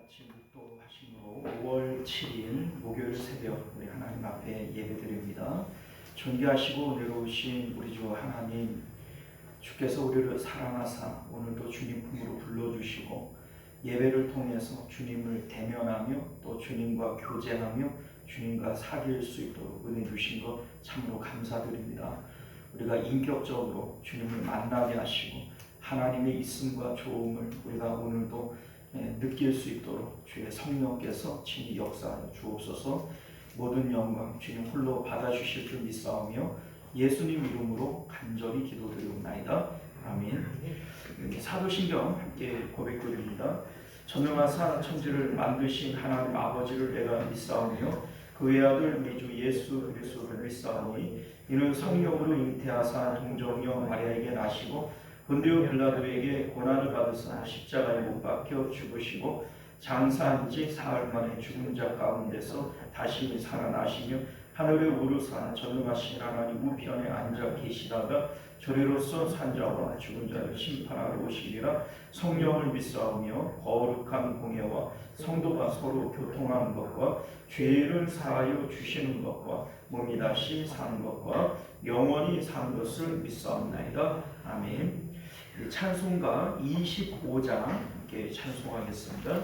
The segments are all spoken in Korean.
같이 묵도하심으로 5월 7일 목요일 새벽 우리 하나님 앞에 예배드립니다. 존귀하시고 은혜로우신 우리 주 하나님, 주께서 우리를 사랑하사 오늘도 주님 품으로 불러주시고 예배를 통해서 주님을 대면하며 또 주님과 교제하며 주님과 사귈 수 있도록 은혜 주신 것 참으로 감사드립니다. 우리가 인격적으로 주님을 만나게 하시고 하나님의 있음과 좋음을 우리가 오늘도 느낄 수 있도록 주의 성령께서 친히 역사하여 주옵소서. 모든 영광 주님 홀로 받아주실 줄 믿사오며 예수님 이름으로 간절히 기도드리옵나이다. 아멘. 사도신경 함께 고백드립니다. 전능하사 천지를 만드신 하나님 아버지를 내가 믿사오며 그 외아들 우리 주 예수 그리스도를 믿사오니 이는 성령으로 잉태하사 동정녀 마리아에게 나시고 본디오 빌라도에게 고난을 받으사 십자가에 못 박혀 죽으시고 장사한 지 사흘 만에 죽은 자 가운데서 다시 살아나시며 하늘에 오르사 전능하신 하나님 우편에 앉아 계시다가 조리로서 산자와 죽은 자를 심판하러 오시리라. 성령을 믿사오며 거룩한 공예와 성도가 서로 교통하는 것과 죄를 사하여 주시는 것과 몸이 다시 사는 것과 영원히 사는 것을 믿사옵나이다. 아멘. 찬송가 25장 함께 찬송하겠습니다.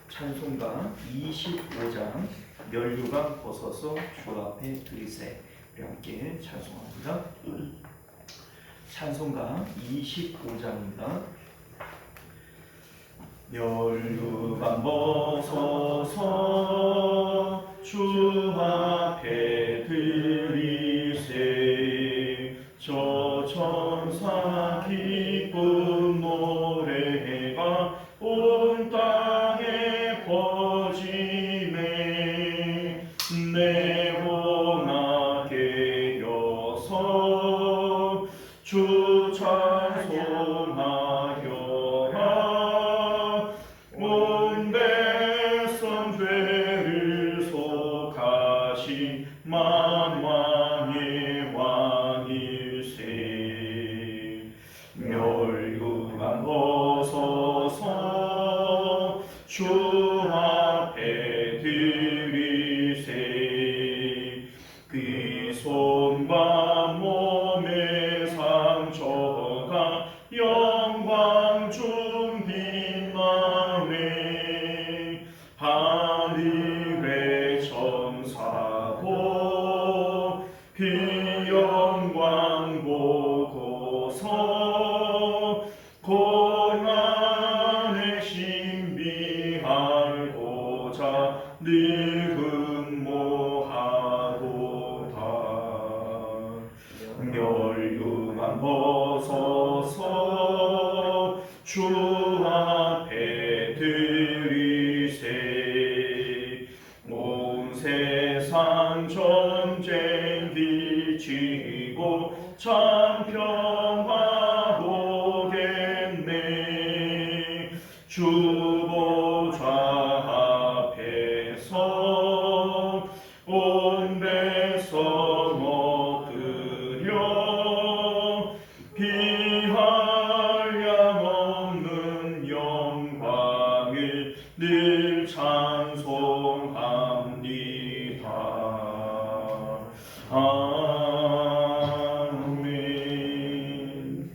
찬송가 25장 면류관 벗어서 주 앞에 드리세. 우리 함께 찬송합니다. 찬송가 25장입니다. 면류관 벗어서 주 앞에 드리세. 저 천사 기쁜 노래가 온 땅에 퍼지네. 내 몸아 깨어서 주 찬송하여라. 온 백성 죄를 속하신 만왕의 왕일세. 멸류관 벗어서 주 앞에 드리세. 그 손과 몸의 상처가 영광 중 빛나네. 하늘의 천사도 그 영광 보고서 고난의 신비 알고자 늘 흠모하도다. 멸류관 벗어서 주 앞에 드리세. 온 세상 전쟁 비치고 참 평화 오겠네. 주 보좌 앞에서 온 백성 엎드려 비할 양 없는 영광을 늘 찬송합니다. 아멘.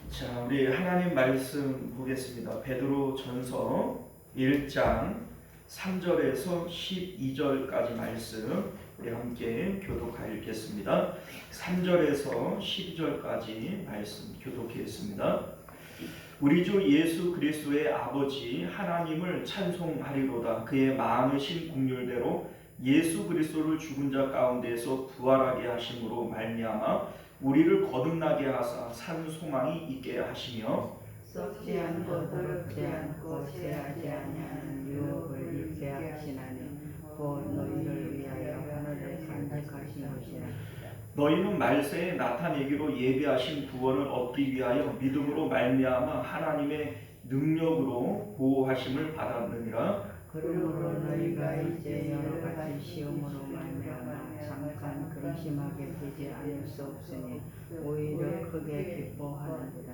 자, 우리 하나님 말씀 보겠습니다. 베드로 전서 1장 3절에서 12절까지 말씀 우리 함께 교독하여 읽겠습니다. 3절에서 12절까지 말씀 교독하겠습니다. 우리 주 예수 그리스도의 아버지 하나님을 찬송하리로다. 그의 많으신 긍휼대로 예수 그리스도를 죽은 자 가운데서 부활하게 하심으로 말미암아 우리를 거듭나게 하사 산 소망이 있게 하시며 썩지 않고 더럽지 않고 쇠하지 아니하는 유업을 있게 하시나니 곧 너희를 위하여 하늘에 간직하신 것이라. 너희는 말세에 나타내기로 예비하신 구원을 얻기 위하여 믿음으로 말미암아 하나님의 능력으로 보호하심을 받았느니라. 그러므로 너희가 이제 여러 가지 시험으로 말미암아 잠깐 근심하게 되지 않을 수 없으니 오히려 크게 기뻐하느니라.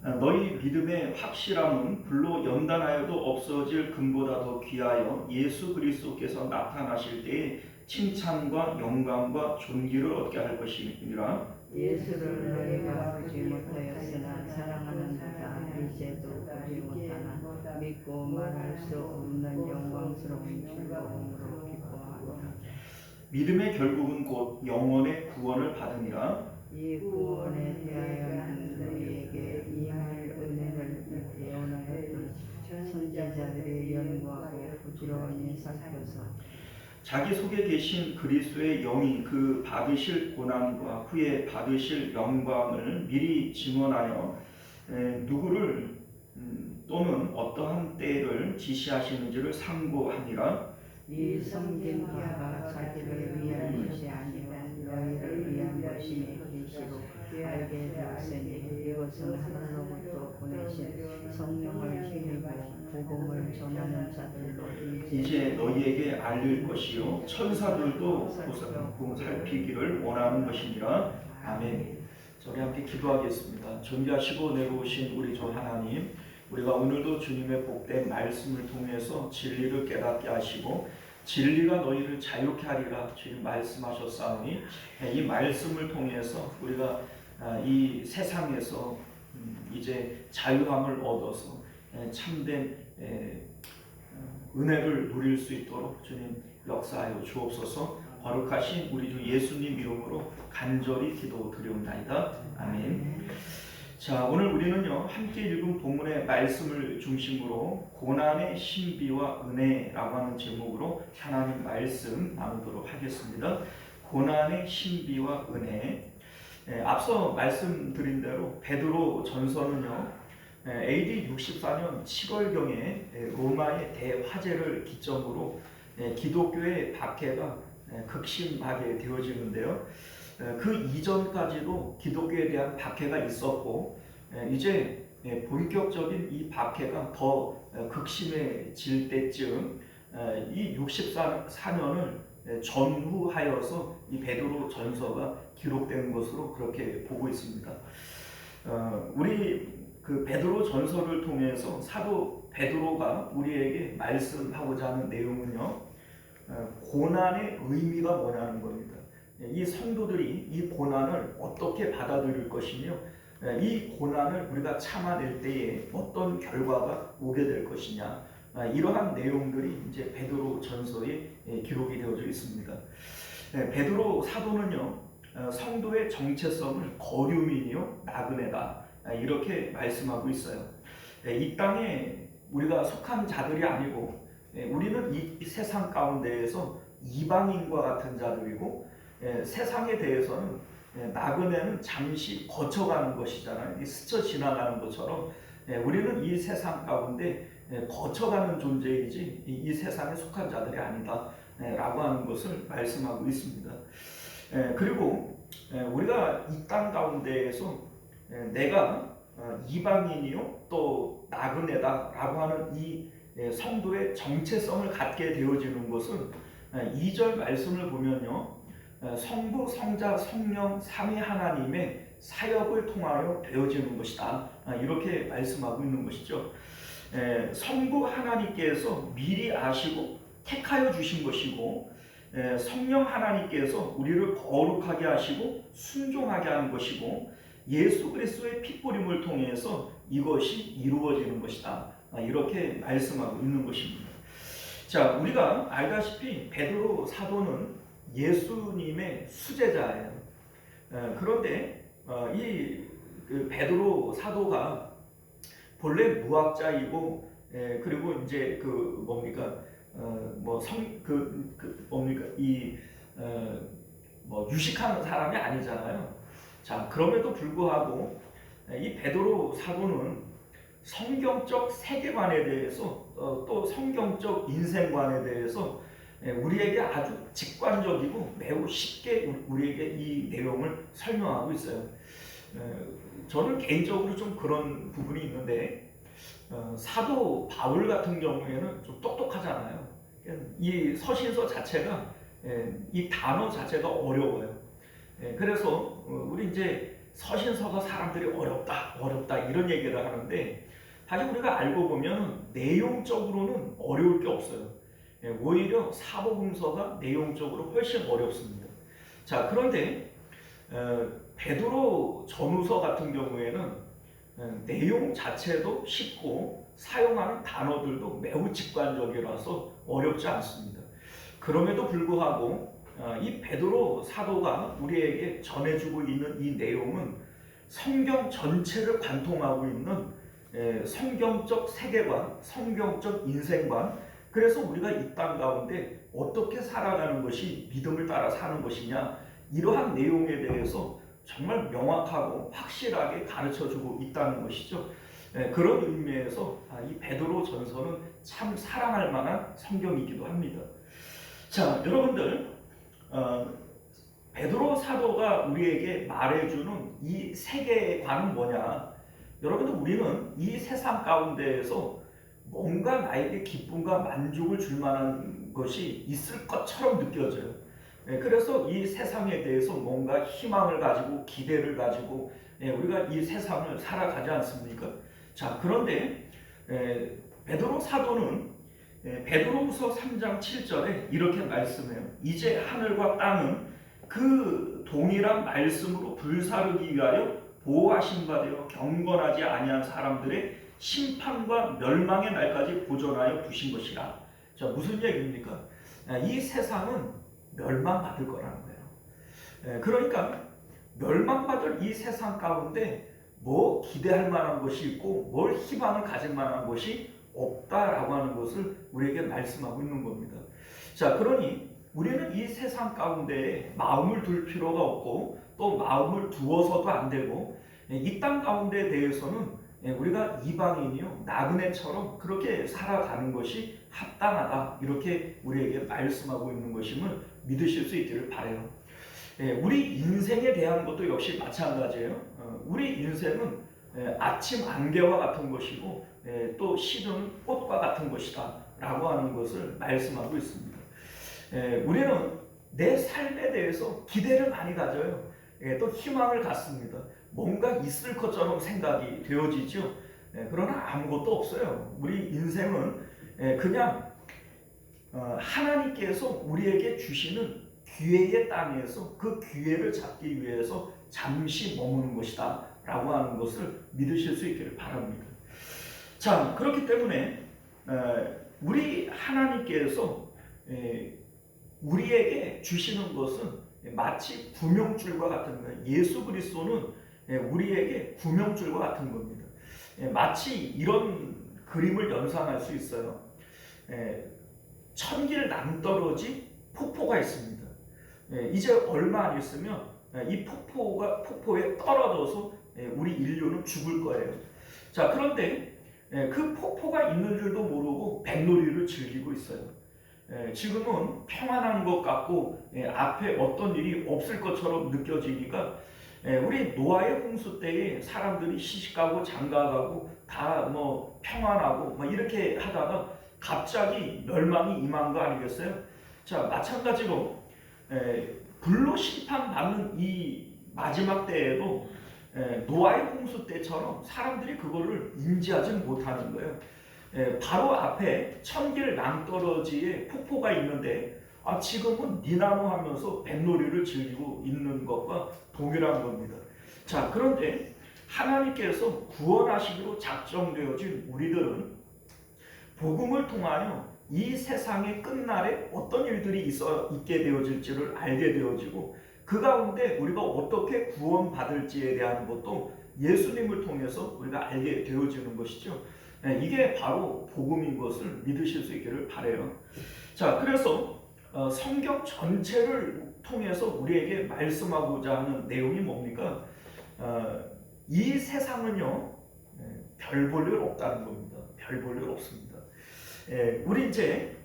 너희 믿음의 확실함은 불로 연단하여도 없어질 금보다 더 귀하여 예수 그리스도께서 나타나실 때에 칭찬과 영광과 존귀를 얻게 할 것이니라. 예수를 너희가 보지 못하였으나 사랑하는 자가 이제도 보지 못하나 믿고 말할 수 없는 영광스러운 즐거움으로 기뻐하노라. 믿음의 결국은 곧 영원의 구원을 받으니라. 이 구원에 대하여는 너희에게 임할 은혜를 예언하였던 선지자들이 연구하고 부지런히 살펴서 자기 속에 계신 그리스도의 영이 그 받으실 고난과 후에 받으실 영광을 미리 증언하여 누구를 또는 어떠한 때를 지시하시는지를 상고하니라. 이 섬긴 바가 자기를 위한 것이 아니라 너희를 위한 것이니 계시로 알게 되었으니 이것은 하늘로부터 보내신 성령을 힘입어 복음을 전하는 자들로 이제 너희에게 알릴 것이요 천사들도 보고 살피기를 원하는 것이니라. 아멘. 저희 함께 기도하겠습니다. 존귀하시고 내려오신 우리 주 하나님, 우리가 오늘도 주님의 복된 말씀을 통해서 진리를 깨닫게 하시고 진리가 너희를 자유케 하리라 주님 말씀하셨사오니 이 말씀을 통해서 우리가 이 세상에서 이제 자유함을 얻어서 참된 은혜를 누릴 수 있도록 주님 역사하여 주옵소서. 거룩하신 우리 주 예수님 이름으로 간절히 기도드리옵나이다. 아멘. 자, 오늘 우리는요 함께 읽은 본문의 말씀을 중심으로 고난의 신비와 은혜라고 하는 제목으로 하나님 말씀 나누도록 하겠습니다. 고난의 신비와 은혜. 앞서 말씀드린 대로 베드로 전서는요 AD 64년 7월경에 로마의 대화재를 기점으로 기독교의 박해가 극심하게 되어지는데요. 그 이전까지도 기독교에 대한 박해가 있었고 이제 본격적인 이 박해가 더 극심해질 때쯤 이 64년을 전후하여서 이 베드로 전서가 기록된 것으로 그렇게 보고 있습니다. 우리 그 베드로 전서를 통해서 사도 베드로가 우리에게 말씀하고자 하는 내용은요, 고난의 의미가 뭐냐는 겁니다. 이 성도들이 이 고난을 어떻게 받아들일 것이며 이 고난을 우리가 참아낼 때에 어떤 결과가 오게 될 것이냐, 이러한 내용들이 이제 베드로 전서에 기록이 되어져 있습니다. 베드로 사도는요 성도의 정체성을 거류민이요 나그네다 이렇게 말씀하고 있어요. 이 땅에 우리가 속한 자들이 아니고 우리는 이 세상 가운데에서 이방인과 같은 자들이고 세상에 대해서는 나그네는 잠시 거쳐가는 것이잖아요. 스쳐 지나가는 것처럼 우리는 이 세상 가운데 거쳐가는 존재이지 이 세상에 속한 자들이 아니다 라고 하는 것을 말씀하고 있습니다. 그리고 우리가 이 땅 가운데에서 내가 이방인이요 또 나그네다 라고 하는 이 성도의 정체성을 갖게 되어지는 것은 2절 말씀을 보면요 성부, 성자, 성령 삼위 하나님의 사역을 통하여 되어지는 것이다 이렇게 말씀하고 있는 것이죠. 성부 하나님께서 미리 아시고 택하여 주신 것이고 성령 하나님께서 우리를 거룩하게 하시고 순종하게 하는 것이고 예수 그리스도의 핏부림을 통해서 이것이 이루어지는 것이다 이렇게 말씀하고 있는 것입니다. 자, 우리가 알다시피 베드로 사도는 예수님의 수제자예요. 그런데 이 베드로 사도가 본래 무학자이고 그리고 이제 그 뭡니까 유식한 사람이 아니잖아요. 자, 그럼에도 불구하고 이 베드로 사도는 성경적 세계관에 대해서 또 성경적 인생관에 대해서 우리에게 아주 직관적이고 매우 쉽게 우리에게 이 내용을 설명하고 있어요. 저는 개인적으로 좀 그런 부분이 있는데 사도 바울 같은 경우에는 좀 똑똑하잖아요. 이 서신서 자체가 이 단어 자체가 어려워요. 그래서 우리 이제 서신서가 사람들이 어렵다 이런 얘기를 하는데 사실 우리가 알고 보면 내용적으로는 어려울 게 없어요. 오히려 사복음서가 내용적으로 훨씬 어렵습니다. 자, 그런데 베드로 전후서 같은 경우에는 내용 자체도 쉽고 사용하는 단어들도 매우 직관적이라서 어렵지 않습니다. 그럼에도 불구하고 이 베드로 사도가 우리에게 전해주고 있는 이 내용은 성경 전체를 관통하고 있는 성경적 세계관, 성경적 인생관, 그래서 우리가 이 땅 가운데 어떻게 살아가는 것이 믿음을 따라 사는 것이냐, 이러한 내용에 대해서 정말 명확하고 확실하게 가르쳐주고 있다는 것이죠. 그런 의미에서 이 베드로 전서는 참 사랑할 만한 성경이기도 합니다. 자, 여러분들, 베드로 사도가 우리에게 말해주는 이 세계관은 뭐냐? 여러분들, 우리는 이 세상 가운데에서 뭔가 나에게 기쁨과 만족을 줄 만한 것이 있을 것처럼 느껴져요. 그래서 이 세상에 대해서 뭔가 희망을 가지고 기대를 가지고 우리가 이 세상을 살아가지 않습니까? 자, 그런데 베드로 사도는 베드로후서 3장 7절에 이렇게 말씀해요. 이제 하늘과 땅은 그 동일한 말씀으로 불사르기 위하여 보호하신 바 되어 경건하지 아니한 사람들의 심판과 멸망의 날까지 보존하여 두신 것이라. 자, 무슨 얘기입니까? 이 세상은 멸망받을 거라는 거예요. 그러니까 멸망받을 이 세상 가운데 뭐 기대할 만한 것이 있고 뭘 희망을 가질 만한 것이 없다라고 하는 것을 우리에게 말씀하고 있는 겁니다. 자, 그러니 우리는 이 세상 가운데 마음을 둘 필요가 없고 또 마음을 두어서도 안 되고 이 땅 가운데에 대해서는 우리가 이방인이요 나그네처럼 그렇게 살아가는 것이 합당하다, 이렇게 우리에게 말씀하고 있는 것임을 믿으실 수 있기를 바라요. 우리 인생에 대한 것도 역시 마찬가지예요. 우리 인생은 아침 안개와 같은 것이고 또 시드는 꽃과 같은 것이다 라고 하는 것을 말씀하고 있습니다. 우리는 내 삶에 대해서 기대를 많이 가져요. 또 희망을 갖습니다. 뭔가 있을 것처럼 생각이 되어지죠. 그러나 아무것도 없어요. 우리 인생은 그냥 하나님께서 우리에게 주시는 기회의 땅에서 그 기회를 잡기 위해서 잠시 머무는 것이다 라고 하는 것을 믿으실 수 있기를 바랍니다. 자, 그렇기 때문에 우리 하나님께서 우리에게 주시는 것은 마치 구명줄과 같은 거예요. 예수 그리스도는 우리에게 구명줄과 같은 겁니다. 마치 이런 그림을 연상할 수 있어요. 천길 남떨어지 폭포가 있습니다. 이제 얼마 안 있으면 이 폭포에 떨어져서 우리 인류는 죽을 거예요. 자, 그런데 그 폭포가 있는 줄도 모르고 뱃놀이를 즐기고 있어요. 지금은 평안한 것 같고 앞에 어떤 일이 없을 것처럼 느껴지니까 우리 노아의 홍수 때에 사람들이 시집가고 장가가고 다 뭐 평안하고 뭐 이렇게 하다가 갑자기 멸망이 임한 거 아니겠어요? 자, 마찬가지로 불로 심판받는 이 마지막 때에도 노아의 홍수 때처럼 사람들이 그거를 인지하지 못하는 거예요. 바로 앞에 천길 낭떠러지에 폭포가 있는데 지금은 니나노 하면서 뱃놀이를 즐기고 있는 것과 동일한 겁니다. 자, 그런데 하나님께서 구원하시기로 작정되어진 우리들은 복음을 통하여 이 세상의 끝날에 어떤 일들이 있게 되어질지를 알게 되어지고 그 가운데 우리가 어떻게 구원받을지에 대한 것도 예수님을 통해서 우리가 알게 되어지는 것이죠. 이게 바로 복음인 것을 믿으실 수 있기를 바라요. 자, 그래서 성경 전체를 통해서 우리에게 말씀하고자 하는 내용이 뭡니까? 이 세상은요 별 볼 일 없다는 겁니다. 별 볼 일 없습니다. 우리 이제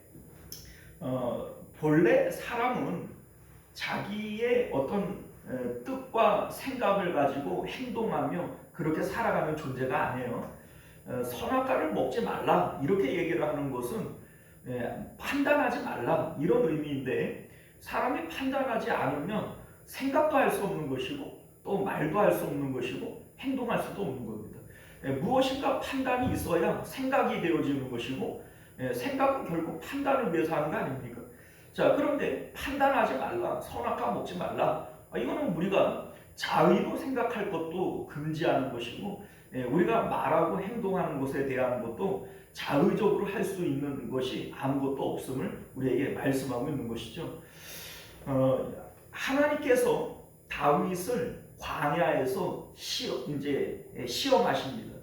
본래 사람은 자기의 어떤 뜻과 생각을 가지고 행동하며 그렇게 살아가는 존재가 아니에요. 선악과를 먹지 말라 이렇게 얘기를 하는 것은 판단하지 말라 이런 의미인데, 사람이 판단하지 않으면 생각도 할 수 없는 것이고 또 말도 할 수 없는 것이고 행동할 수도 없는 겁니다. 무엇인가 판단이 있어야 생각이 되어지는 것이고 생각은 결국 판단을 위해서 하는 거 아닙니까? 자, 그런데 판단하지 말라, 선악과 먹지 말라. 이거는 우리가 자의로 생각할 것도 금지하는 것이고 우리가 말하고 행동하는 것에 대한 것도 자의적으로 할 수 있는 것이 아무것도 없음을 우리에게 말씀하고 있는 것이죠. 하나님께서 다윗을 광야에서 시험하십니다.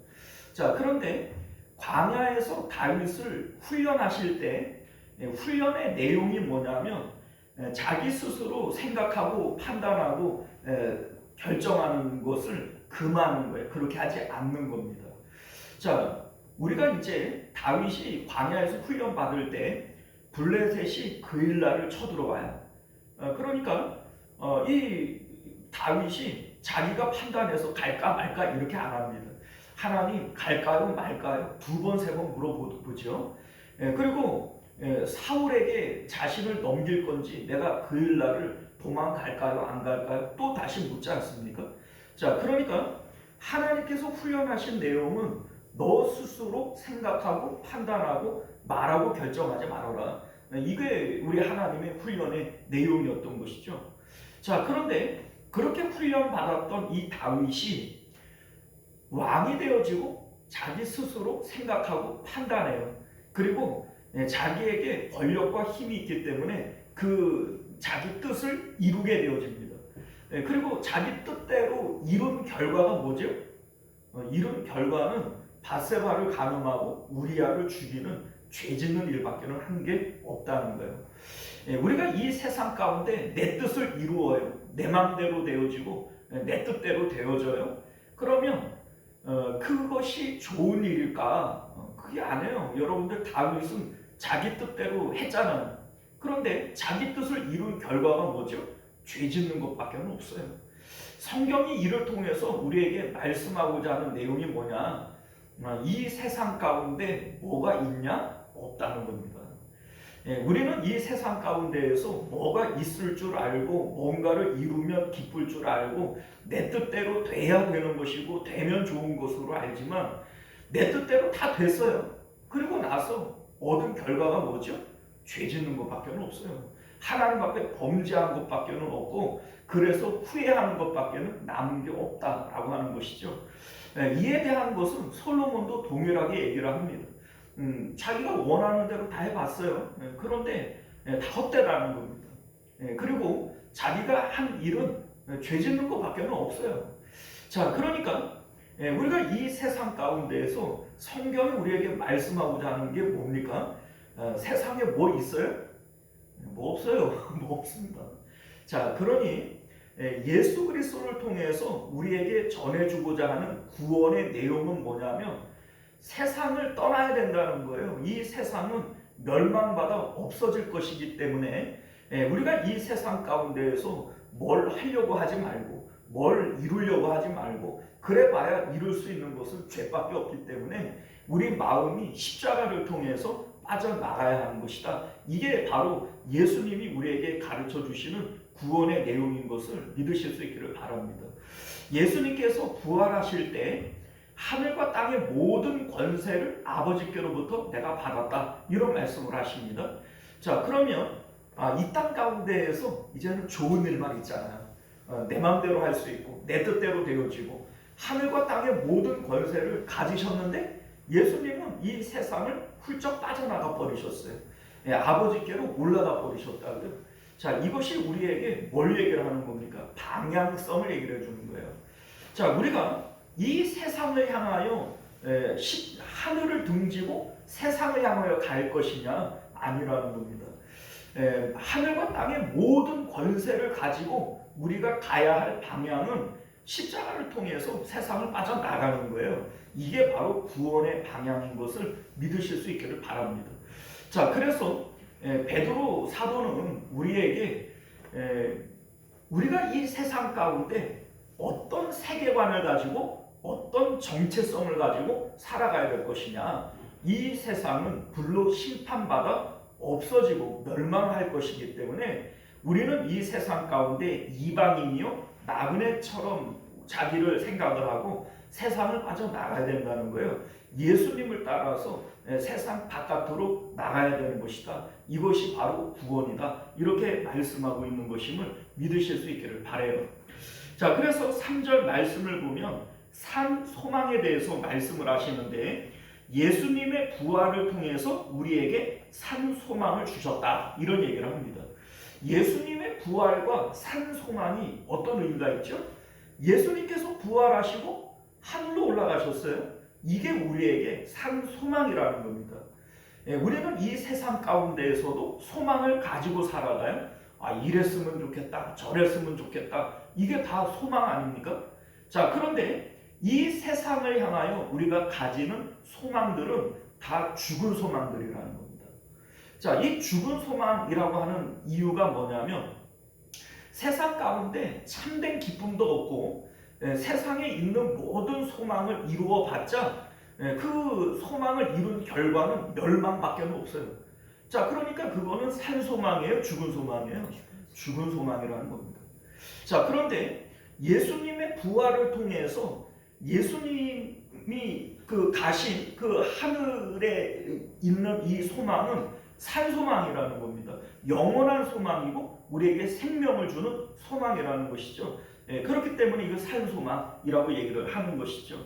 자, 그런데 광야에서 다윗을 훈련하실 때 훈련의 내용이 뭐냐면 자기 스스로 생각하고 판단하고 결정하는 것을 금하는 거예요. 그렇게 하지 않는 겁니다. 자, 우리가 이제 다윗이 광야에서 훈련 받을 때 블레셋이 그일라를 쳐들어와요. 그러니까 이 다윗이 자기가 판단해서 갈까 말까 이렇게 안 합니다. 하나님 갈까요 말까요? 2번 3번 물어보죠. 그리고 사울에게 자신을 넘길 건지 내가 그일라를 도망갈까요 안 갈까요? 또 다시 묻지 않습니까? 자, 그러니까 하나님께서 훈련하신 내용은 너 스스로 생각하고 판단하고 말하고 결정하지 말아라. 이게 우리 하나님의 훈련의 내용이었던 것이죠. 자, 그런데 그렇게 훈련받았던 이 다윗이 왕이 되어지고 자기 스스로 생각하고 판단해요. 그리고 자기에게 권력과 힘이 있기 때문에 그 자기 뜻을 이루게 되어집니다. 그리고 자기 뜻대로 이룬 결과가 뭐죠? 이룬 결과는 밧세바를 간음하고 우리아를 죽이는 죄 짓는 일밖에 한 게 없다는 거예요. 우리가 이 세상 가운데 내 뜻을 이루어요. 내 마음대로 되어지고 내 뜻대로 되어져요. 그러면 그것이 좋은 일일까? 그게 아니에요. 여러분들 다윗은 자기 뜻대로 했잖아요. 그런데 자기 뜻을 이룬 결과가 뭐죠? 죄 짓는 것밖에 없어요. 성경이 이를 통해서 우리에게 말씀하고자 하는 내용이 뭐냐? 이 세상 가운데 뭐가 있냐? 없다는 겁니다. 우리는 이 세상 가운데에서 뭐가 있을 줄 알고 뭔가를 이루면 기쁠 줄 알고 내 뜻대로 돼야 되는 것이고 되면 좋은 것으로 알지만 내 뜻대로 다 됐어요. 그리고 나서 얻은 결과가 뭐죠? 죄 짓는 것밖에 없어요. 하나님 앞에 범죄한 것밖에 없고 그래서 후회하는 것밖에 남은 게 없다라고 하는 것이죠. 이에 대한 것은 솔로몬도 동일하게 얘기를 합니다. 자기가 원하는 대로 다 해봤어요. 그런데 다 헛되다는 겁니다. 그리고 자기가 한 일은 죄 짓는 것밖에 없어요. 자, 그러니까 우리가 이 세상 가운데에서 성경이 우리에게 말씀하고자 하는 게 뭡니까? 세상에 뭐 있어요? 뭐 없어요. 뭐 없습니다. 자, 그러니 예수 그리스도를 통해서 우리에게 전해주고자 하는 구원의 내용은 뭐냐면 세상을 떠나야 된다는 거예요. 이 세상은 멸망받아 없어질 것이기 때문에 우리가 이 세상 가운데에서 뭘 하려고 하지 말고 뭘 이루려고 하지 말고 그래봐야 이룰 수 있는 것은 죄밖에 없기 때문에 우리 마음이 십자가를 통해서 빠져나가야 하는 것이다. 이게 바로 예수님이 우리에게 가르쳐 주시는 구원의 내용인 것을 믿으실 수 있기를 바랍니다. 예수님께서 부활하실 때 하늘과 땅의 모든 권세를 아버지께로부터 내가 받았다. 이런 말씀을 하십니다. 자, 그러면 이 땅 가운데에서 이제는 좋은 일만 있잖아요. 내 마음대로 할 수 있고 내 뜻대로 되어지고 하늘과 땅의 모든 권세를 가지셨는데 예수님은 이 세상을 훌쩍 빠져나가 버리셨어요. 아버지께로 올라가 버리셨다고요. 자, 이것이 우리에게 뭘 얘기를 하는 겁니까? 방향성을 얘기를 해주는 거예요. 자, 우리가 이 세상을 향하여 하늘을 등지고 세상을 향하여 갈 것이냐? 아니라는 겁니다. 하늘과 땅의 모든 권세를 가지고 우리가 가야 할 방향은 십자가를 통해서 세상을 빠져나가는 거예요. 이게 바로 구원의 방향인 것을 믿으실 수 있기를 바랍니다. 자, 그래서 베드로 사도는 우리에게 우리가 이 세상 가운데 어떤 세계관을 가지고 어떤 정체성을 가지고 살아가야 될 것이냐. 이 세상은 불로 심판받아 없어지고 멸망할 것이기 때문에 우리는 이 세상 가운데 이방인이요 나그네처럼 자기를 생각을 하고 세상을 빠져나가야 된다는 거예요. 예수님을 따라서 세상 바깥으로 나가야 되는 것이다. 이것이 바로 구원이다. 이렇게 말씀하고 있는 것임을 믿으실 수 있기를 바라요. 자, 그래서 3절 말씀을 보면 산 소망에 대해서 말씀을 하시는데 예수님의 부활을 통해서 우리에게 산 소망을 주셨다. 이런 얘기를 합니다. 예수님의 부활과 산 소망이 어떤 의미가 있죠? 예수님께서 부활하시고 하늘로 올라가셨어요. 이게 우리에게 산 소망이라는 겁니다. 우리는 이 세상 가운데에서도 소망을 가지고 살아가요. 이랬으면 좋겠다, 저랬으면 좋겠다. 이게 다 소망 아닙니까? 자, 그런데 이 세상을 향하여 우리가 가지는 소망들은 다 죽은 소망들이라는 겁니다. 자, 이 죽은 소망이라고 하는 이유가 뭐냐면 세상 가운데 참된 기쁨도 없고 세상에 있는 모든 소망을 이루어봤자 그 소망을 이룬 결과는 멸망밖에 없어요. 자, 그러니까 그거는 산 소망이에요, 죽은 소망이에요? 죽은 소망이라는 겁니다. 자, 그런데 예수님의 부활을 통해서 예수님이 가신 그 하늘에 있는 이 소망은 산 소망이라는 겁니다. 영원한 소망이고 우리에게 생명을 주는 소망이라는 것이죠. 그렇기 때문에 이거 산 소망이라고 얘기를 하는 것이죠.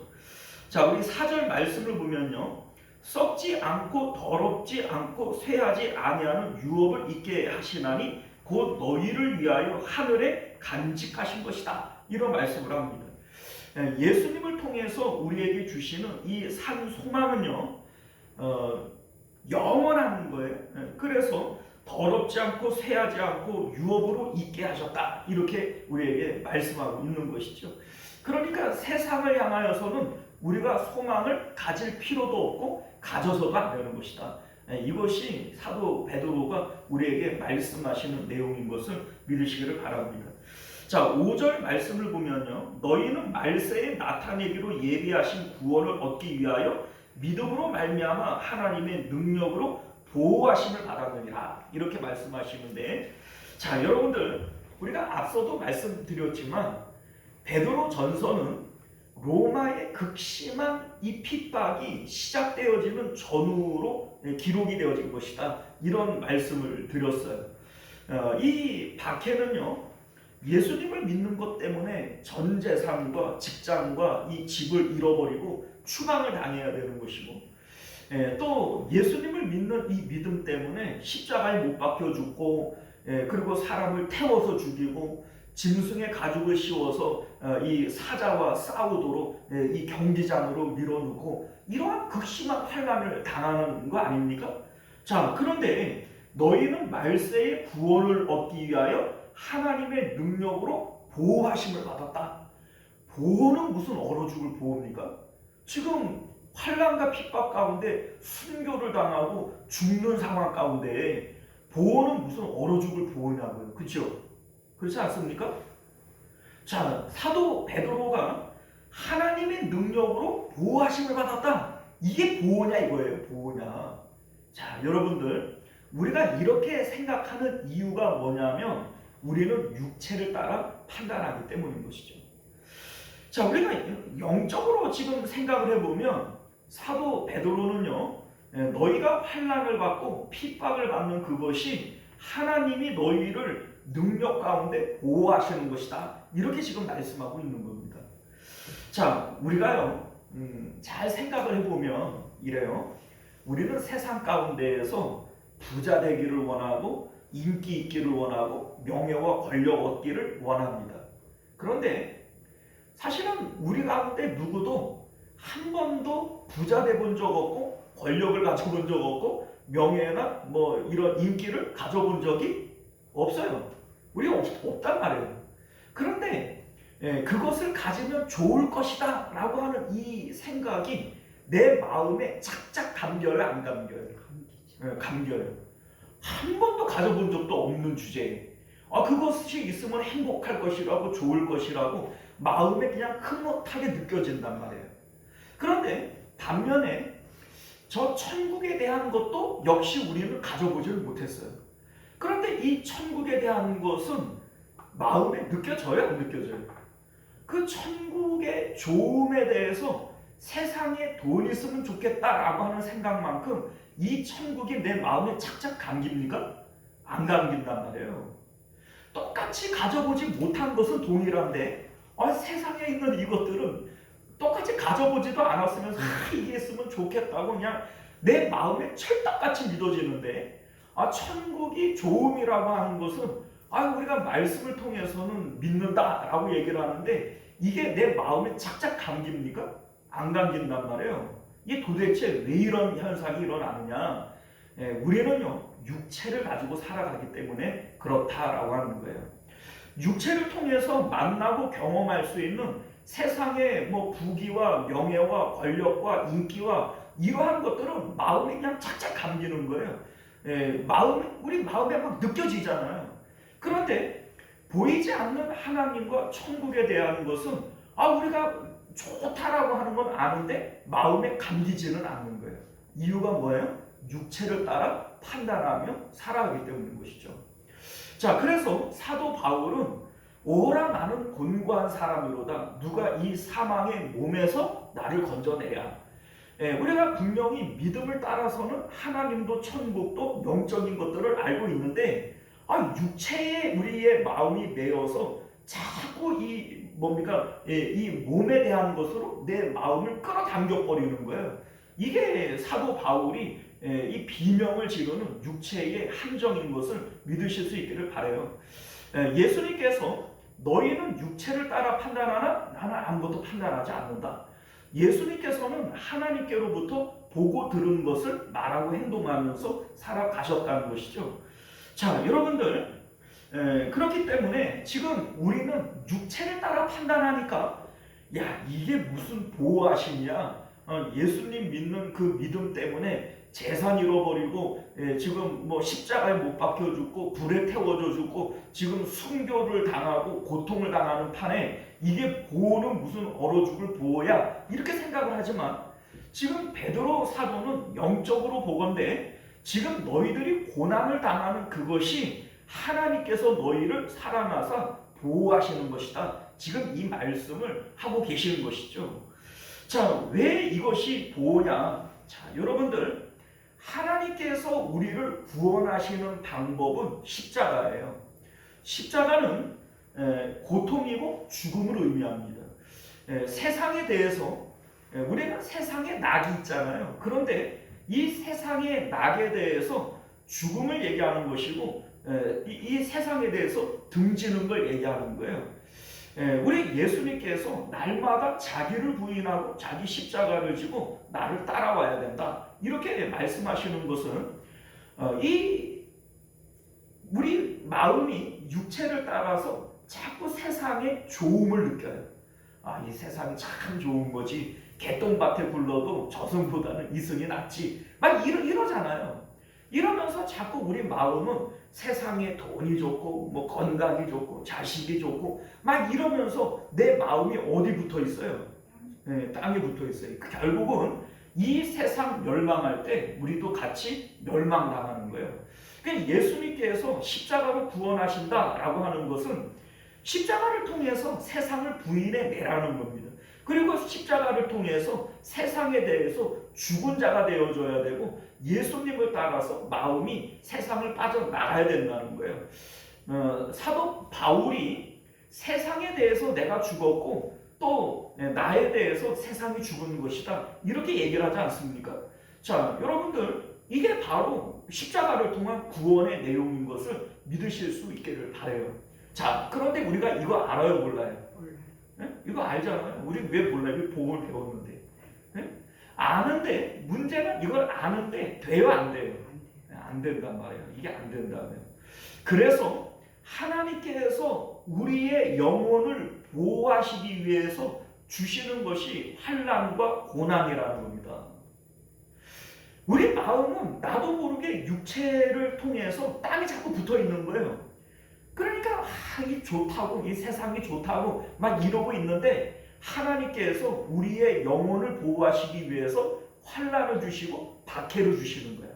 자, 우리 4절 말씀을 보면요, 썩지 않고 더럽지 않고 쇠하지 아니하는 유업을 있게 하시나니 곧 너희를 위하여 하늘에 간직하신 것이다. 이런 말씀을 합니다. 예수님을 통해서 우리에게 주시는 이 산 소망은요, 영원한 거예요. 그래서 더럽지 않고 쇠하지 않고 유업으로 있게 하셨다. 이렇게 우리에게 말씀하고 있는 것이죠. 그러니까 세상을 향하여서는 우리가 소망을 가질 필요도 없고 가져서도 안 되는 것이다. 이것이 사도 베드로가 우리에게 말씀하시는 내용인 것을 믿으시기를 바랍니다. 자, 5절 말씀을 보면요, 너희는 말세에 나타내기로 예비하신 구원을 얻기 위하여 믿음으로 말미암아 하나님의 능력으로 보호하심을 받았느니라. 이렇게 말씀하시는데, 자, 여러분들, 우리가 앞서도 말씀드렸지만 베드로 전서는 로마의 극심한 이 핍박이 시작되어지는 전후로 기록이 되어진 것이다. 이런 말씀을 드렸어요. 이 박해는요, 예수님을 믿는 것 때문에 전 재산과 직장과 이 집을 잃어버리고 추방을 당해야 되는 것이고, 또 예수님을 믿는 이 믿음 때문에 십자가에 못 박혀 죽고, 그리고 사람을 태워서 죽이고 짐승의 가죽을 씌워서 이 사자와 싸우도록 이 경기장으로 밀어넣고 이러한 극심한 환난을 당하는 거 아닙니까? 자, 그런데 너희는 말세의 구원을 얻기 위하여 하나님의 능력으로 보호하심을 받았다. 보호는 무슨 얼어 죽을 보호입니까? 지금 환난과 핍박 가운데 순교를 당하고 죽는 상황 가운데 보호는 무슨 얼어 죽을 보호냐고요. 그렇죠? 그렇지 않습니까? 자, 사도 베드로가 하나님의 능력으로 보호하심을 받았다. 이게 보호냐 이거예요. 보호냐. 자, 여러분들, 우리가 이렇게 생각하는 이유가 뭐냐면 우리는 육체를 따라 판단하기 때문인 것이죠. 자, 우리가 영적으로 지금 생각을 해보면 사도 베드로는요, 너희가 환난을 받고 핍박을 받는 그것이 하나님이 너희를 능력 가운데 보호하시는 것이다. 이렇게 지금 말씀하고 있는 겁니다. 자, 우리가요, 잘 생각을 해보면 이래요. 우리는 세상 가운데에서 부자 되기를 원하고 인기 있기를 원하고 명예와 권력 얻기를 원합니다. 그런데 사실은 우리 가운데 누구도 한 번도 부자 돼본 적 없고 권력을 가져본 적 없고 명예나 뭐 이런 인기를 가져본 적이 없어요. 우리가 없단 말이에요. 그런데 그것을 가지면 좋을 것이다 라고 하는 이 생각이 내 마음에 착착 감겨요, 안 감겨요? 감겨요. 한 번도 가져본 적도 없는 주제에 그것이 있으면 행복할 것이라고 좋을 것이라고 마음에 그냥 흐뭇하게 느껴진단 말이에요. 그런데 반면에 저 천국에 대한 것도 역시 우리는 가져보지를 못했어요. 그런데 이 천국에 대한 것은 마음에 느껴져요? 안 느껴져요? 그 천국의 좋음에 대해서 세상에 돈 있으면 좋겠다라고 하는 생각만큼 이 천국이 내 마음에 착착 감깁니까? 안 감긴단 말이에요. 똑같이 가져보지 못한 것은 동일한데 세상에 있는 이것들은 똑같이 가져보지도 않았으면서 이게 있으면 좋겠다고 그냥 내 마음에 찰떡같이 믿어지는데 천국이 좋음이라고 하는 것은 우리가 말씀을 통해서는 믿는다라고 얘기를 하는데 이게 내 마음에 착착 감깁니까? 안 감긴단 말이에요. 이게 도대체 왜 이런 현상이 일어나느냐? 우리는요 육체를 가지고 살아가기 때문에 그렇다라고 하는 거예요. 육체를 통해서 만나고 경험할 수 있는 세상의 부귀와 명예와 권력과 인기와 이러한 것들은 마음에 그냥 착착 감기는 거예요. 우리 마음에 막 느껴지잖아요. 그런데 보이지 않는 하나님과 천국에 대한 것은 우리가 좋다라고 하는 건 아는데 마음에 감기지는 않는 거예요. 이유가 뭐예요? 육체를 따라 판단하며 살아가기 때문인 것이죠. 자, 그래서 사도 바울은 오라 나는 곤고한 사람이로다. 누가 이 사망의 몸에서 나를 건져내야. 우리가 분명히 믿음을 따라서는 하나님도 천국도 영적인 것들을 알고 있는데 육체에 우리의 마음이 매여서 자꾸 이 몸에 대한 것으로 내 마음을 끌어당겨 버리는 거예요. 이게 사도 바울이 이 비명을 지르는 육체의 함정인 것을 믿으실 수 있기를 바라요. 예수님께서 너희는 육체를 따라 판단하나 나는 아무것도 판단하지 않는다. 예수님께서는 하나님께로부터 보고 들은 것을 말하고 행동하면서 살아가셨다는 것이죠. 자, 여러분들 그렇기 때문에 지금 우리는 육체를 따라 판단하니까 이게 무슨 보호하심이야. 예수님 믿는 그 믿음 때문에 재산 잃어버리고 지금 십자가에 못 박혀 죽고 불에 태워져 죽고 지금 순교를 당하고 고통을 당하는 판에 이게 보호는 무슨 얼어 죽을 보호야 이렇게 생각을 하지만 지금 베드로 사도는 영적으로 보건대 지금 너희들이 고난을 당하는 그것이 하나님께서 너희를 사랑하사 보호하시는 것이다. 지금 이 말씀을 하고 계시는 것이죠. 자, 왜 이것이 보호냐? 자, 여러분들 하나님께서 우리를 구원하시는 방법은 십자가예요. 십자가는 고통이고 죽음을 의미합니다. 세상에 대해서 우리가 세상에 낙이 있잖아요. 그런데 이 세상의 낙에 대해서 죽음을 얘기하는 것이고 이 세상에 대해서 등지는 걸 얘기하는 거예요. 우리 예수님께서 날마다 자기를 부인하고 자기 십자가를 지고 나를 따라와야 된다. 이렇게 말씀하시는 것은 우리 마음이 육체를 따라서 자꾸 세상의 좋음을 느껴요. 이 세상이 참 좋은 거지. 개똥밭에 굴러도 저승보다는 이승이 낫지. 막 이러잖아요. 이러면서 자꾸 우리 마음은 세상에 돈이 좋고 건강이 좋고 자식이 좋고 막 이러면서 내 마음이 어디 붙어 있어요? 땅에 붙어 있어요. 결국은 이 세상 멸망할 때 우리도 같이 멸망당하는 거예요. 그러니까 예수님께서 십자가로 구원하신다라고 하는 것은 십자가를 통해서 세상을 부인해 내라는 겁니다. 그리고 십자가를 통해서 세상에 대해서 죽은 자가 되어줘야 되고 예수님을 따라서 마음이 세상을 빠져나가야 된다는 거예요. 사도 바울이 세상에 대해서 내가 죽었고 또 나에 대해서 세상이 죽은 것이다. 이렇게 얘기를 하지 않습니까? 자, 여러분들 이게 바로 십자가를 통한 구원의 내용인 것을 믿으실 수 있기를 바라요. 자, 그런데 우리가 이거 알아요, 몰라요? 이거 알잖아요. 우리 왜 몰라요? 우리 복음을 배웠는데. 아는데 문제는 이걸 아는데 돼요, 안 돼요? 안 된단 말이에요. 이게 안 된다면. 그래서 하나님께서 우리의 영혼을 보호하시기 위해서 주시는 것이 환난과 고난이라는 겁니다. 우리 마음은 나도 모르게 육체를 통해서 땅에 자꾸 붙어 있는 거예요. 그러니까 이 좋다고 이 세상이 좋다고 막 이러고 있는데 하나님께서 우리의 영혼을 보호하시기 위해서 환난을 주시고 박해를 주시는 거예요.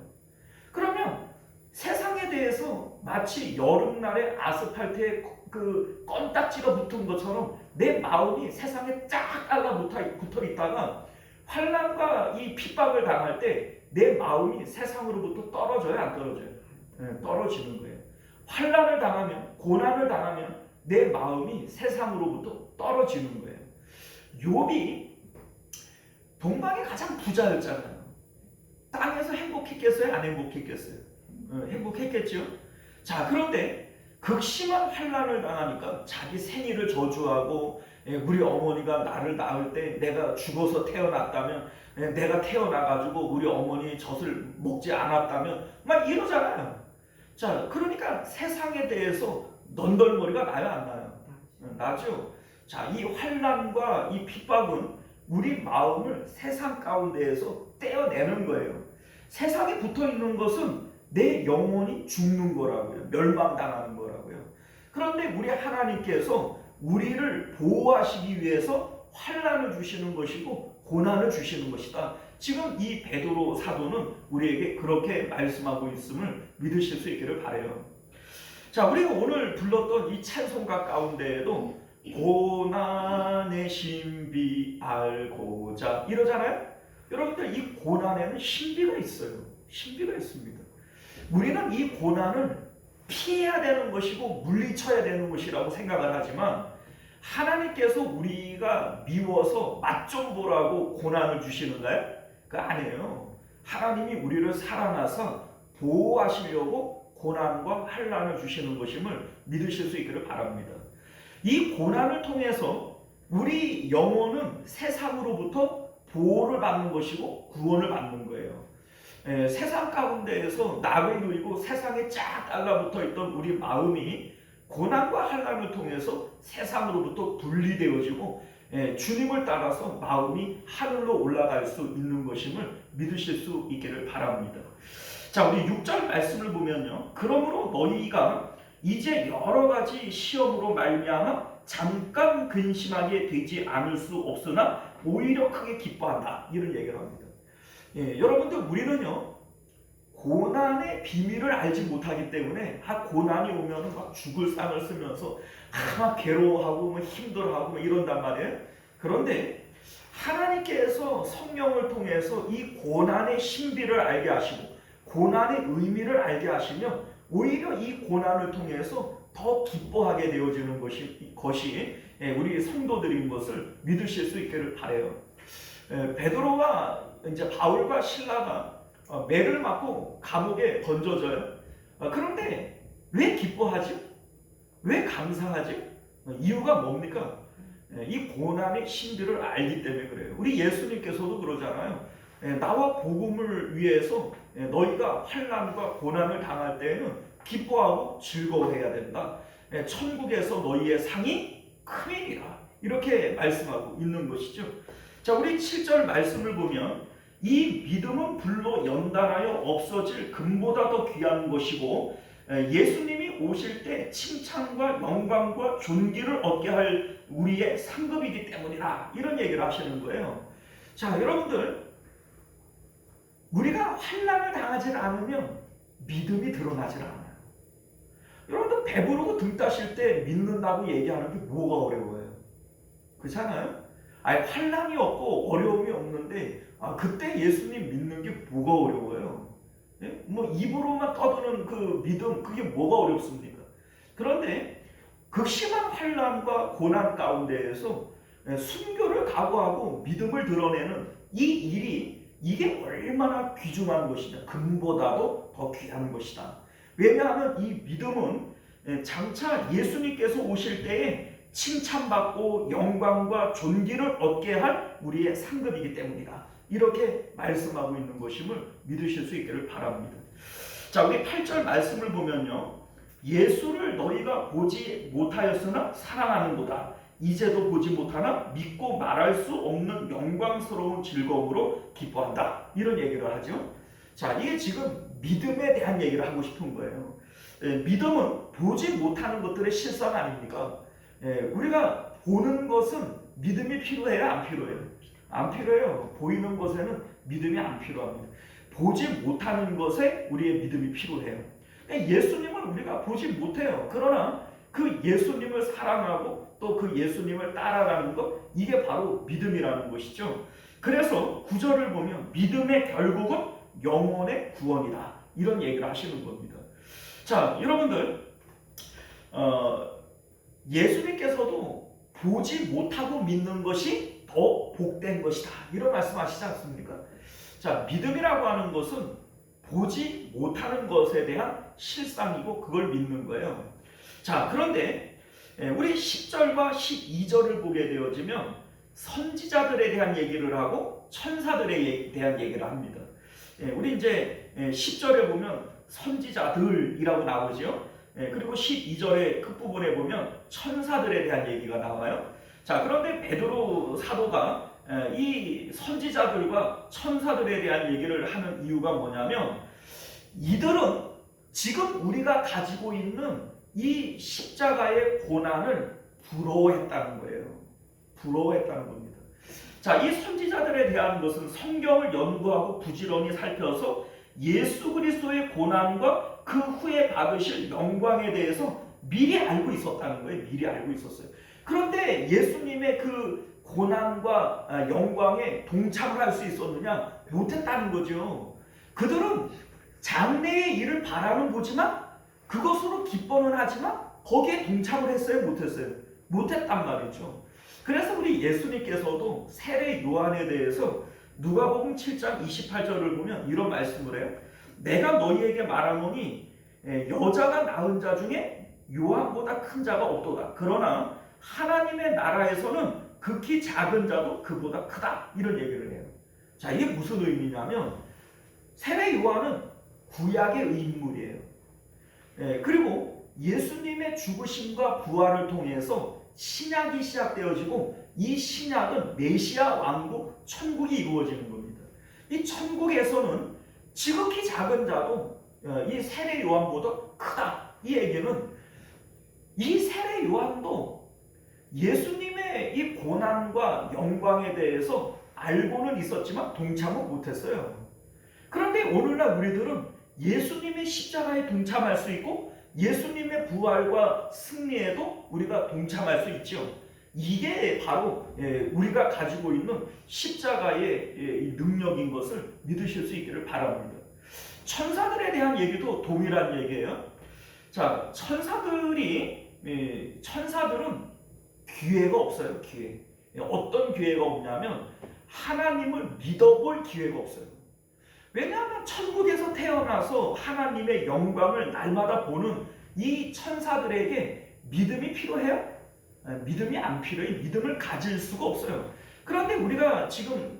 그러면 세상에 대해서 그래서 마치 여름날에 아스팔트에 그 건딱지가 붙은 것처럼 내 마음이 세상에 쫙 달라붙어 있다가 환난과 이 핍박을 당할 때 내 마음이 세상으로부터 떨어져요, 안 떨어져요? 네, 떨어지는 거예요. 환난을 당하면, 고난을 당하면 내 마음이 세상으로부터 떨어지는 거예요. 욥이 동방의 가장 부자였잖아요. 땅에서 행복했겠어요? 안 행복했겠어요? 행복했겠죠? 자, 그런데 극심한 환난을 당하니까 자기 생일을 저주하고, 우리 어머니가 나를 낳을 때 내가 죽어서 태어났다면, 내가 태어나가지고 우리 어머니 젖을 먹지 않았다면 막 이러잖아요. 자, 그러니까 세상에 대해서 넌덜머리가 나요, 안 나요? 나죠. 자, 이 환난과 이 핍박은 우리 마음을 세상 가운데에서 떼어내는 거예요. 세상에 붙어 있는 것은 내 영혼이 죽는 거라고요. 멸망당하는 거라고요. 그런데 우리 하나님께서 우리를 보호하시기 위해서 환난을 주시는 것이고 고난을 주시는 것이다. 지금 이 베드로 사도는 우리에게 그렇게 말씀하고 있음을 믿으실 수 있기를 바라요. 자, 우리가 오늘 불렀던 이 찬송가 가운데에도 고난의 신비 알고자 이러잖아요. 여러분들, 이 고난에는 신비가 있어요. 신비가 있습니다. 우리는 이 고난을 피해야 되는 것이고 물리쳐야 되는 것이라고 생각을 하지만 하나님께서 우리가 미워서 맛 좀 보라고 고난을 주시는가요? 그거 아니에요. 하나님이 우리를 사랑하사 보호하시려고 고난과 환난을 주시는 것임을 믿으실 수 있기를 바랍니다. 이 고난을 통해서 우리 영혼은 세상으로부터 보호를 받는 것이고 구원을 받는 거예요. 세상 가운데에서 낙을 누리고 세상에 쫙 달라붙어 있던 우리 마음이 고난과 환난을 통해서 세상으로부터 분리되어지고 주님을 따라서 마음이 하늘로 올라갈 수 있는 것임을 믿으실 수 있기를 바랍니다. 자, 우리 6절 말씀을 보면요. 그러므로 너희가 이제 여러 가지 시험으로 말미암아 잠깐 근심하게 되지 않을 수 없으나 오히려 크게 기뻐한다. 이런 얘기를 합니다. 여러분들, 우리는요 고난의 비밀을 알지 못하기 때문에 고난이 오면 막 죽을 상을 쓰면서 막 괴로워하고 막 힘들어하고 막 이런단 말이에요. 그런데 하나님께서 성령을 통해서 이 고난의 신비를 알게 하시고 고난의 의미를 알게 하시면 오히려 이 고난을 통해서 더 기뻐하게 되어지는 것이 우리 성도들인 것을 믿으실 수 있기를 바라요. 베드로와 이제 바울과 실라가 매를 맞고 감옥에 던져져요. 그런데 왜 기뻐하지? 왜 감사하지? 이유가 뭡니까? 이 고난의 신비를 알기 때문에 그래요. 우리 예수님께서도 그러잖아요. 나와 복음을 위해서 너희가 환난과 고난을 당할 때에는 기뻐하고 즐거워해야 된다. 천국에서 너희의 상이 크니라. 이렇게 말씀하고 있는 것이죠. 자, 우리 7절 말씀을 보면 이 믿음은 불로 연단하여 없어질 금보다 더 귀한 것이고 예수님이 오실 때 칭찬과 영광과 존귀를 얻게 할 우리의 상급이기 때문이라. 이런 얘기를 하시는 거예요. 자, 여러분들, 우리가 환난을 당하지 않으면 믿음이 드러나질 않아요. 여러분들, 배부르고 등 따실 때 믿는다고 얘기하는 게 뭐가 어려워요? 그렇잖아요? 환난이 없고 어려움이 없는데 그때 예수님 믿는 게 뭐가 어려워요? 뭐 입으로만 떠드는 그 믿음, 그게 뭐가 어렵습니까? 그런데 극심한 환난과 고난 가운데에서 순교를 각오하고 믿음을 드러내는 이 일이 이게 얼마나 귀중한 것이냐, 금보다도 더 귀한 것이다. 왜냐하면 이 믿음은 장차 예수님께서 오실 때에 칭찬받고 영광과 존귀를 얻게 할 우리의 상급이기 때문이다. 이렇게 말씀하고 있는 것임을 믿으실 수 있기를 바랍니다. 자, 우리 8절 말씀을 보면요. 예수를 너희가 보지 못하였으나 사랑하는도다. 이제도 보지 못하나 믿고 말할 수 없는 영광스러운 즐거움으로 기뻐한다. 이런 얘기를 하죠. 자, 이게 지금 믿음에 대한 얘기를 하고 싶은 거예요. 믿음은 보지 못하는 것들의 실상 아닙니까? 우리가 보는 것은 믿음이 필요해요? 안 필요해요? 안 필요해요. 보이는 것에는 믿음이 안 필요합니다. 보지 못하는 것에 우리의 믿음이 필요해요. 예수님을 우리가 보지 못해요. 그러나 그 예수님을 사랑하고 또 그 예수님을 따라가는 것, 이게 바로 믿음이라는 것이죠. 그래서 구절을 보면 믿음의 결국은 영혼의 구원이다, 이런 얘기를 하시는 겁니다. 자, 여러분들, 예수님께서도 보지 못하고 믿는 것이 더 복된 것이다, 이런 말씀하시지 않습니까? 자, 믿음이라고 하는 것은 보지 못하는 것에 대한 실상이고 그걸 믿는 거예요. 자, 그런데 우리 10절과 12절을 보게 되어지면 선지자들에 대한 얘기를 하고 천사들에 대한 얘기를 합니다. 우리 이제 10절에 보면 선지자들이라고 나오죠. 그리고 12절의 끝부분에 보면 천사들에 대한 얘기가 나와요. 자, 그런데 베드로 사도가 이 선지자들과 천사들에 대한 얘기를 하는 이유가 뭐냐면, 이들은 지금 우리가 가지고 있는 이 십자가의 고난을 부러워했다는 거예요. 부러워했다는 겁니다. 자, 이 선지자들에 대한 것은 성경을 연구하고 부지런히 살펴서 예수 그리스도의 고난과 그 후에 받으실 영광에 대해서 미리 알고 있었다는 거예요. 미리 알고 있었어요. 그런데 예수님의 그 고난과 영광에 동참을 할 수 있었느냐? 못했다는 거죠. 그들은 장래의 일을 바라는 보지만 그것으로 기뻐는 하지만 거기에 동참을 했어요? 못했어요? 못했단 말이죠. 그래서 우리 예수님께서도 세례 요한에 대해서 누가복음 7장 28절을 보면 이런 말씀을 해요. 내가 너희에게 말하노니 여자가 낳은 자 중에 요한보다 큰 자가 없도다. 그러나 하나님의 나라에서는 극히 작은 자도 그보다 크다. 이런 얘기를 해요. 자, 이게 무슨 의미냐면 세례 요한은 구약의 인물이에요. 그리고 예수님의 죽으심과 부활을 통해서 신약이 시작되어지고 이 신약은 메시아 왕국 천국이 이루어지는 겁니다. 이 천국에서는 지극히 작은 자도 이 세례 요한보다 크다. 이 얘기는 이 세례 요한도 예수님의 이 고난과 영광에 대해서 알고는 있었지만 동참은 못했어요. 그런데 오늘날 우리들은 예수님의 십자가에 동참할 수 있고 예수님의 부활과 승리에도 우리가 동참할 수 있죠. 이게 바로 우리가 가지고 있는 십자가의 능력인 것을 믿으실 수 있기를 바랍니다. 천사들에 대한 얘기도 동일한 얘기예요. 자, 천사들은 기회가 없어요. 기회. 어떤 기회가 없냐면 하나님을 믿어볼 기회가 없어요. 왜냐하면 천국에서 태어나서 하나님의 영광을 날마다 보는 이 천사들에게 믿음이 필요해요? 믿음이 안 필요해. 믿음을 가질 수가 없어요. 그런데 우리가 지금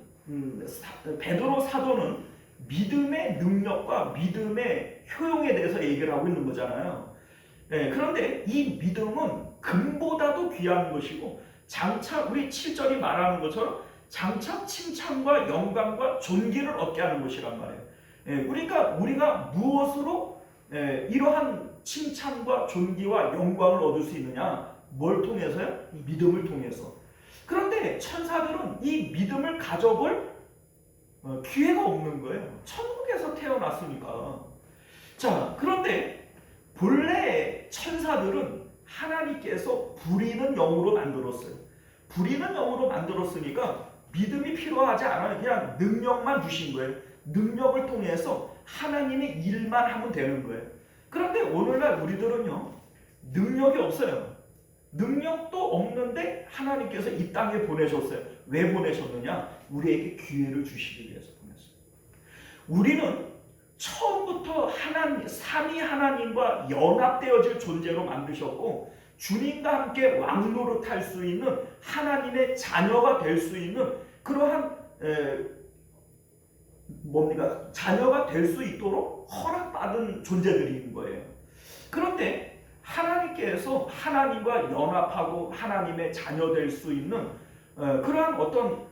베드로 사도는 믿음의 능력과 믿음의 효용에 대해서 얘기를 하고 있는 거잖아요. 그런데 이 믿음은 금보다도 귀한 것이고 장차 우리 7절이 말하는 것처럼 장차 칭찬과 영광과 존귀를 얻게 하는 것이란 말이에요. 그러니까 우리가 무엇으로 이러한 칭찬과 존귀와 영광을 얻을 수 있느냐? 뭘 통해서요? 믿음을 통해서. 그런데 천사들은 이 믿음을 가져볼 기회가 없는 거예요. 천국에서 태어났으니까. 자, 그런데 본래 천사들은 하나님께서 부리는 영으로 만들었어요. 부리는 영으로 만들었으니까 믿음이 필요하지 않아요. 그냥 능력만 주신 거예요. 능력을 통해서 하나님의 일만 하면 되는 거예요. 그런데 오늘날 우리들은요, 능력이 없어요. 능력도 없는데 하나님께서 이 땅에 보내셨어요. 왜 보내셨느냐? 우리에게 기회를 주시기 위해서 보냈어요. 우리는 처음부터 삼위 하나님과 연합되어질 존재로 만드셨고 주님과 함께 왕노릇할 수 있는 하나님의 자녀가 될 수 있는 그러한 자녀가 될 수 있도록 허락받은 존재들인 거예요. 그런데 하나님께서 하나님과 연합하고 하나님의 자녀 될 수 있는 그러한 어떤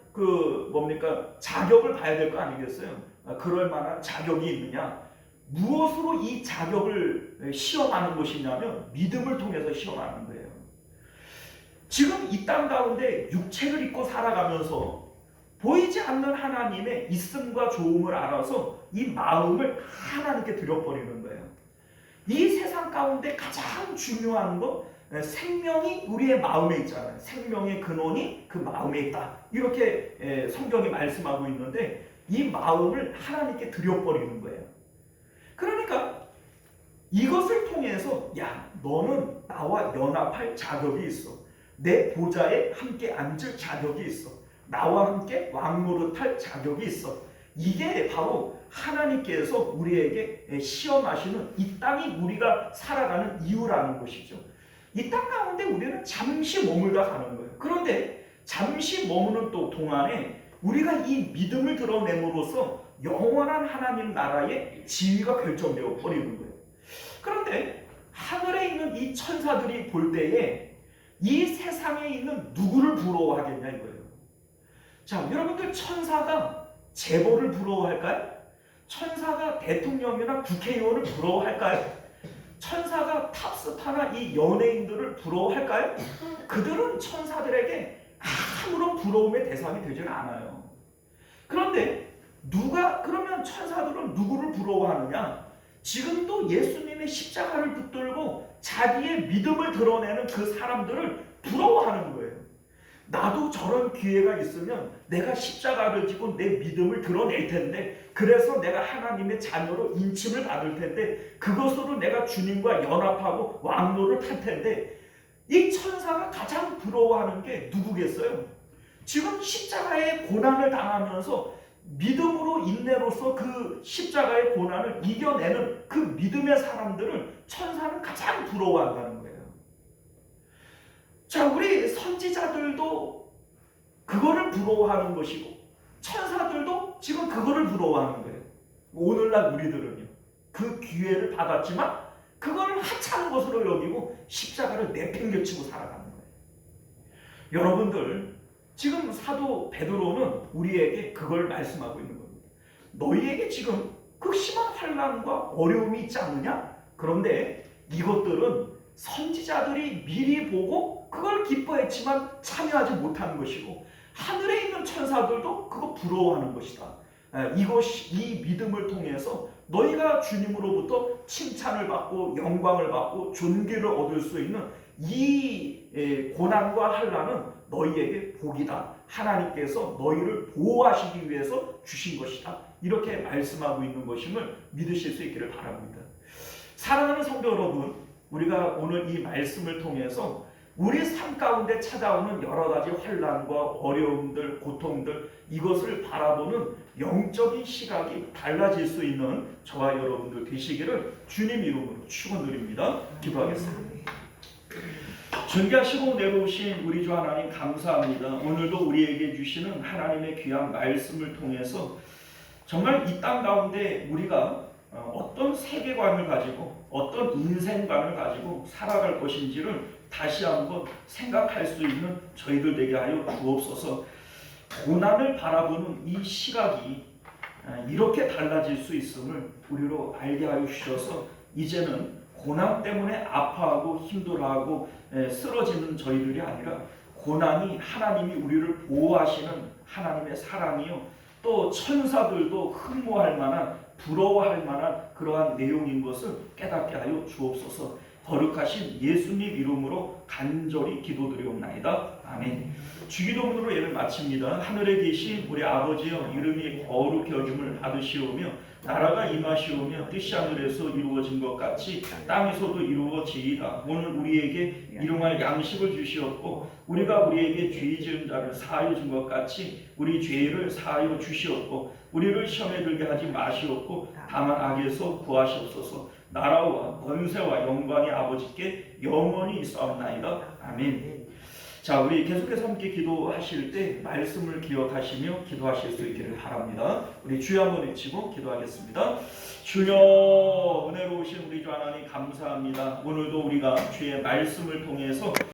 자격을 봐야 될 거 아니겠어요? 그럴 만한 자격이 있느냐? 무엇으로 이 자격을 시험하는 것이냐면 믿음을 통해서 시험하는 거예요. 지금 이 땅 가운데 육체를 입고 살아가면서 보이지 않는 하나님의 있음과 좋음을 알아서 이 마음을 하나님께 드려버리는 거예요. 가운데 가장 중요한 거, 생명이 우리의 마음에 있잖아요. 생명의 근원이 그 마음에 있다. 이렇게 성경이 말씀하고 있는데 이 마음을 하나님께 드려버리는 거예요. 그러니까 이것을 통해서 야, 너는 나와 연합할 자격이 있어. 내 보좌에 함께 앉을 자격이 있어. 나와 함께 왕노릇할 자격이 있어. 이게 바로 하나님께서 우리에게 시험하시는 이 땅이 우리가 살아가는 이유라는 것이죠. 이 땅 가운데 우리는 잠시 머물다 가는 거예요. 그런데 잠시 머무는 또 동안에 우리가 이 믿음을 드러냄으로써 영원한 하나님 나라의 지위가 결정되어 버리는 거예요. 그런데 하늘에 있는 이 천사들이 볼 때에 이 세상에 있는 누구를 부러워하겠냐 이거예요. 자, 여러분들 천사가 재벌을 부러워할까요? 천사가 대통령이나 국회의원을 부러워할까요? 천사가 탑스타나 이 연예인들을 부러워할까요? 그들은 천사들에게 아무런 부러움의 대상이 되지는 않아요. 그런데 그러면 천사들은 누구를 부러워하느냐? 지금도 예수님의 십자가를 붙들고 자기의 믿음을 드러내는 그 사람들을 부러워하는 거예요. 나도 저런 기회가 있으면 내가 십자가를 지고 내 믿음을 드러낼 텐데, 그래서 내가 하나님의 자녀로 인침을 받을 텐데, 그것으로 내가 주님과 연합하고 왕노를 탈 텐데, 이 천사가 가장 부러워하는 게 누구겠어요? 지금 십자가의 고난을 당하면서 믿음으로 인내로서 그 십자가의 고난을 이겨내는 그 믿음의 사람들을 천사는 가장 부러워한다는 거예요. 자, 우리 선지자들도 그거를 부러워하는 것이고 천사들도 지금 그거를 부러워하는 거예요. 오늘날 우리들은요, 그 기회를 받았지만 그걸 하찮은 것으로 여기고 십자가를 내팽개치고 살아가는 거예요. 여러분들, 지금 사도 베드로는 우리에게 그걸 말씀하고 있는 겁니다. 너희에게 지금 극심한 환난과 어려움이 있지 않느냐? 그런데 이것들은 선지자들이 미리 보고 그걸 기뻐했지만 참여하지 못하는 것이고, 하늘에 있는 천사들도 그거 부러워하는 것이다. 이 믿음을 통해서 너희가 주님으로부터 칭찬을 받고 영광을 받고 존귀를 얻을 수 있는 이 고난과 환난은 너희에게 복이다. 하나님께서 너희를 보호하시기 위해서 주신 것이다. 이렇게 말씀하고 있는 것임을 믿으실 수 있기를 바랍니다. 사랑하는 성도 여러분, 우리가 오늘 이 말씀을 통해서 우리 삶 가운데 찾아오는 여러 가지 환난과 어려움들, 고통들, 이것을 바라보는 영적인 시각이 달라질 수 있는 저와 여러분들 되시기를 주님 이름으로 축원드립니다. 기도하겠습니다. 존귀하시고 내려오신 우리 주 하나님 감사합니다. 오늘도 우리에게 주시는 하나님의 귀한 말씀을 통해서 정말 이 땅 가운데 우리가 어떤 세계관을 가지고 어떤 인생관을 가지고 살아갈 것인지를 다시 한번 생각할 수 있는 저희들 되게 하여 주옵소서. 고난을 바라보는 이 시각이 이렇게 달라질 수 있음을 우리로 알게 하여 주셔서 이제는 고난 때문에 아파하고 힘들어하고 쓰러지는 저희들이 아니라 고난이 하나님이 우리를 보호하시는 하나님의 사랑이요, 또 천사들도 흠모할 만한, 부러워할 만한 그러한 내용인 것을 깨닫게 하여 주옵소서. 거룩하신 예수님 이름으로 간절히 기도드리옵나이다. 아멘. 주기도문으로 예를 마칩니다. 하늘에 계신 우리 아버지여, 이름이 거룩히 여김을 받으시오며 나라가 임하시오며 뜻이 하늘에서 이루어진 것 같이 땅에서도 이루어지이다. 오늘 우리에게 일용할 양식을 주시었고 우리가 우리에게 죄 지은 자를 사하여 준 것 같이 우리 죄를 사하여 주시었고 우리를 시험에 들게 하지 마시옵고 다만 악에서 구하시옵소서. 나라와 권세와 영광이 아버지께 영원히 있사옵나이다. 아멘. 자, 우리 계속해서 함께 기도하실 때 말씀을 기억하시며 기도하실 수 있기를 바랍니다. 우리 주여 한번 외치고 기도하겠습니다. 주여, 은혜로우신 우리 주 하나님 감사합니다. 오늘도 우리가 주의 말씀을 통해서